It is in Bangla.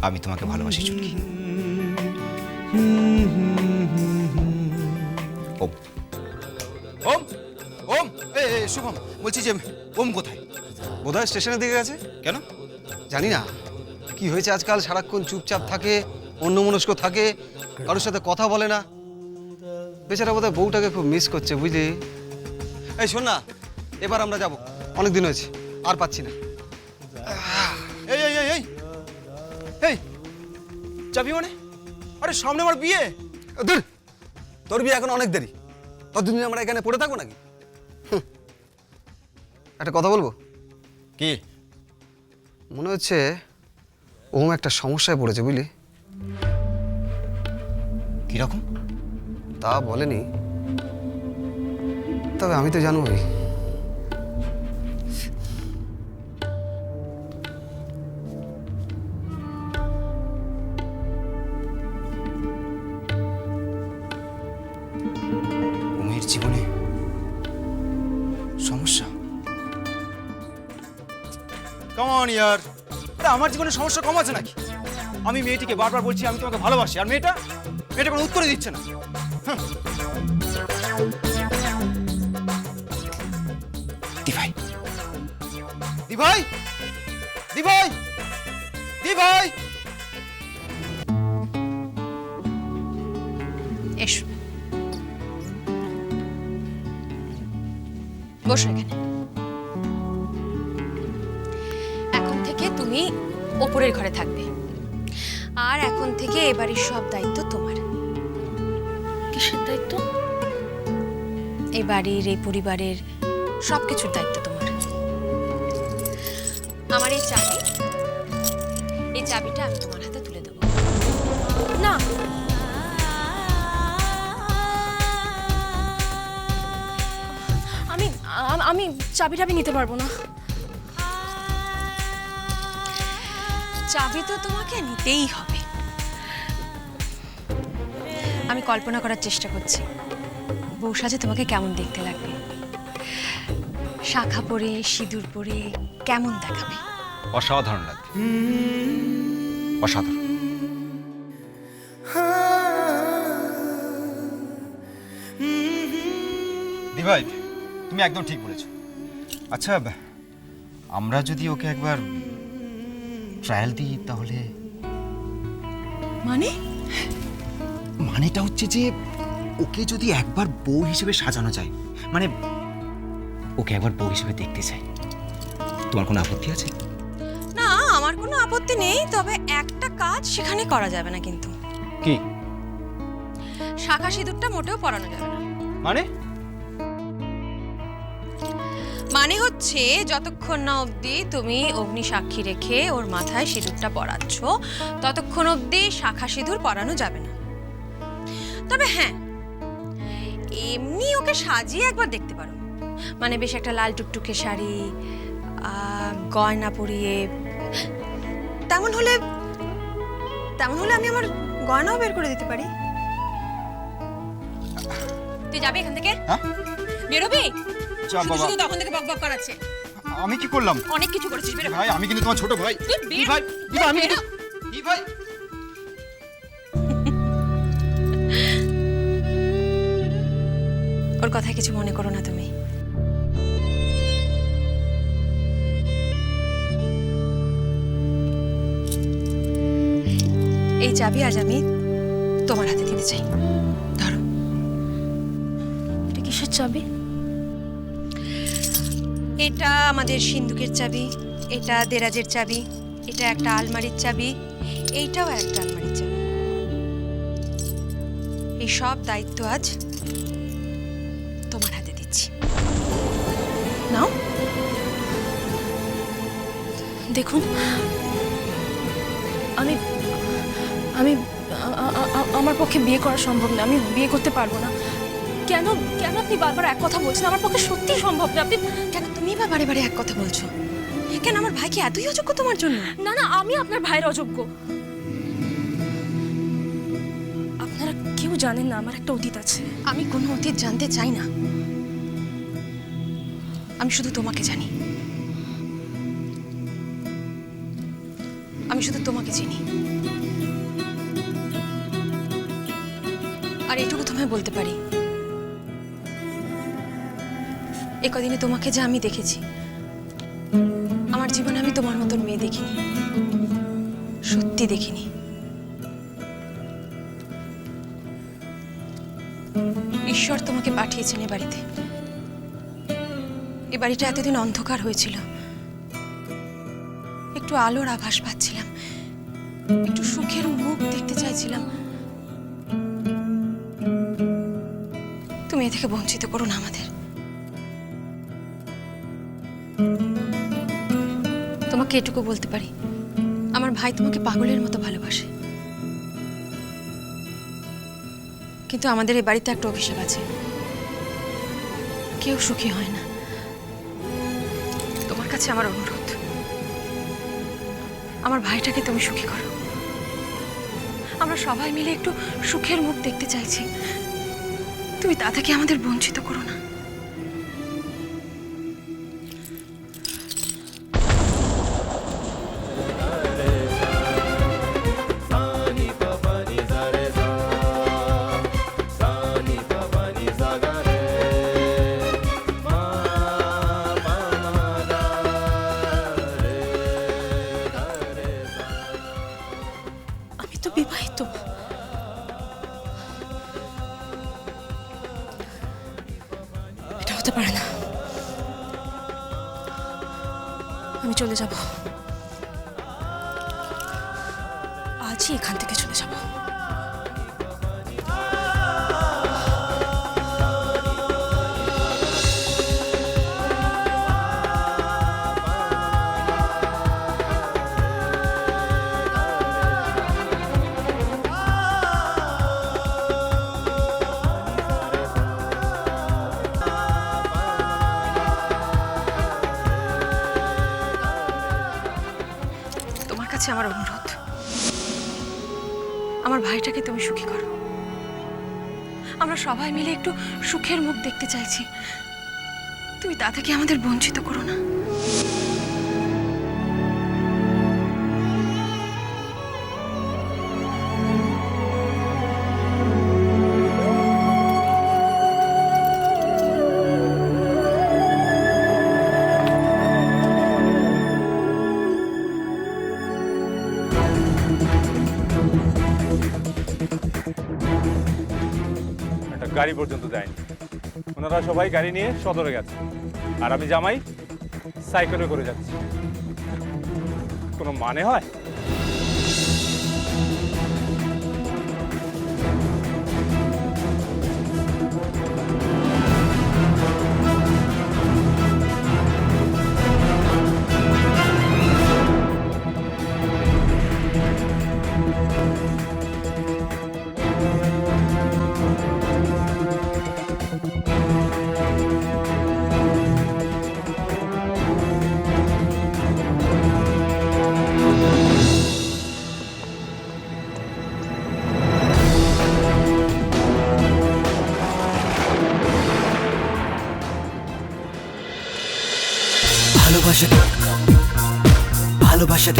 আমি তোমাকে ভালোবাসি চুটকি। ওম ওম ওম, শুভম বলছি যে ওম কোথায়? বোধহয় স্টেশনের দিকে গেছে। কেন? জানি না কি হয়েছে, আজকাল সারাক্ষণ চুপচাপ থাকে, অন্যমনস্ক থাকে, কারোর সাথে কথা বলে না। বেচারা বোধহয় বউটাকে খুব মিস করছে, বুঝলি? এই শোন না, এবার আমরা যাব, অনেক দিন হয়েছে, আর পাচ্ছি না। এই এই এই এই এই যাবি মানে? আরে সামনে আমার বিয়ে। ধুর, তোর বিয়ে এখন অনেক দেরি, ততদিন আমরা এখানে পড়ে থাকবো নাকি? একটা কথা বলবো? কি? মনে হচ্ছে ওম একটা সমস্যায় পড়েছে, বুঝলি? কিরকম? তা বলেনি, তবে আমি তো জানোই। ওমের জীবনে সমস্যা? কাম অন ইয়ার, আরে আমার জীবনে সমস্যা কম আছে নাকি? আমি মেয়েটিকে বারবার বলছি আমি তোমাকে ভালোবাসি, আর মেয়েটা কোনো উত্তরই দিচ্ছে না। দিভাই দিভাই দিভাই দিভাই, এসো, বসো এখানে। এখন থেকে তুমি ওপরের ঘরে থাকবে, আর এখন থেকে এ বাড়ির সব দায়িত্ব তোমার। কিসের দায়িত্ব? এই বাড়ির, এই পরিবারের সব কিছুর দায়িত্ব তোমার। আমার এই চাবিটা আমি তোমার হাতে তুলে দেবো। না, আমি আমি চাবি নিতে পারবো না। চাবি তো তোমাকে নিতেই হবে। আমি কল্পনা করার চেষ্টা করছি বউ সাজে তোমাকে কেমন দেখতে লাগবে। শাখা পরে, সিঁদুর পরে কেমন দেখাবে? অসাধারণ লাগবে, অসাধারণ। দিভাই, তুমি একদম ঠিক বলেছো। আচ্ছা, আমরা যদি ওকে একবার ট্রায়াল দিই তাহলে? মানেটা হচ্ছে যে ওকে যদি একবার বউ হিসেবে সাজানো যায়, মানে ওকে একবার বউ হিসেবে দেখতে চাই। তোমার কোনো আপত্তি আছে? না, আমার কোনো আপত্তি নেই, তবে একটা কাজ সেখানে করা যাবে না কিন্তু। কি? শাখা সিঁদুরটা মোটেও পরানো যাবে না। মানে হচ্ছে যতক্ষণ না অবধি তুমি অগ্নি সাক্ষী রেখে ওর মাথায় সিঁদুরটা পরাচ্ছ, ততক্ষণ অবধি শাখা সিঁদুর পরানো যাবে না। তবে হ্যাঁ, এমনি ওকে সাজিয়ে একবার দেখতে পারো, মানে বেশ একটা লাল টুকটুকে শাড়ি, গয়না পরিয়ে। তেমন হলে আমি আমার গয়নাও বের করে দিতে পারি। তুই যাবি এখান থেকে? হ্যাঁ, বেরোবি? যা বাবা। শুধু তখন থেকে বকবক করাচ্ছে। আমি কি করলাম? অনেক কিছু করেছিস, বেরো। ভাই, আমি কিন্তু তোমার ছোট ভাই। তুই বের। ভাই, আমি বেরো। ভাই। ওর কথা কিছু মনে করো না তুমি। এই চাবি আজ আমি তোমার হাতে দিতে চাই, ধরো। এটা কিসের চাবি? এটা আমাদের সিন্ধুকের চাবি, এটা দেরাজের চাবি, এটা একটা আলমারির চাবি, এইটাও একটা আলমারির চাবি। এই সব দায়িত্ব আজ তোমার হাতে দিচ্ছি, নাও। দেখুন, আমি আমি আমার পক্ষে বিয়ে করা সম্ভব না। আমি বিয়ে করতে পারবো না। কেন কেন আপনি বারবার এক কথা বলছেন? আমার পক্ষে সত্যি সম্ভব না। আপনি কেন তুমি বা বারে বারে এক কথা বলছো? কেন, আমার ভাই কি এতই অযোগ্য তোমার জন্য? না না, আমি আপনার ভাইয়ের অযোগ্য। আপনারা কেউ জানেন না আমার একটা অতীত আছে। আমি কোনো অতীত জানতে চাই না, আমি শুধু তোমাকে জানি। আমি আমি শুধু তোমাকে চিনি। আর এটুকু তোমায় বলতে পারি, এ কদিনে তোমাকে যা আমি দেখেছি, আমার জীবনে আমি তোমার মতন মেয়ে দেখিনি, সত্যি দেখিনি। ঈশ্বর তোমাকে পাঠিয়েছেন এ বাড়িতে। এ বাড়িটা এতদিন অন্ধকার হয়েছিল, একটু আলোর আভাস পাচ্ছিলাম, একটু সুখের মুখ দেখতে চাইছিলাম। তুমি এ থেকে বঞ্চিত করো না আমাদের। তোমাকে এটুকু বলতে পারি, আমার ভাই তোমাকে পাগলের মতো ভালোবাসে, কিন্তু আমাদের এই বাড়িতে একটা অভিশাপ আছে, কেউ সুখী হয় না। তোমার কাছে আমার অনুরোধ, আমার ভাইটাকে তুমি সুখী করো। আমরা সবাই মিলে একটু সুখের মুখ দেখতে চাইছি, তুমি তা থেকে আমাদের বঞ্চিত করো না। আমি তো বিবাহিত। এটা হতে পারে না। আমি চলে যাব, আজই এখান থেকে চলে যাব। তোমার কাছে আমার অনুরোধ, আমার ভাইটাকে তুমি সুখী করো। আমরা সবাই মিলে একটু সুখের মুখ দেখতে চাইছি, তুমি তা থেকে আমাদের বঞ্চিত করো না। একটা গাড়ি পর্যন্ত দেয়নি। ওনারা সবাই গাড়ি নিয়ে সদরে গেছে, আর আমি জামাই সাইকেলে করে যাচ্ছি। কোনো মানে হয়? ভালোবাসা ভালোবাসা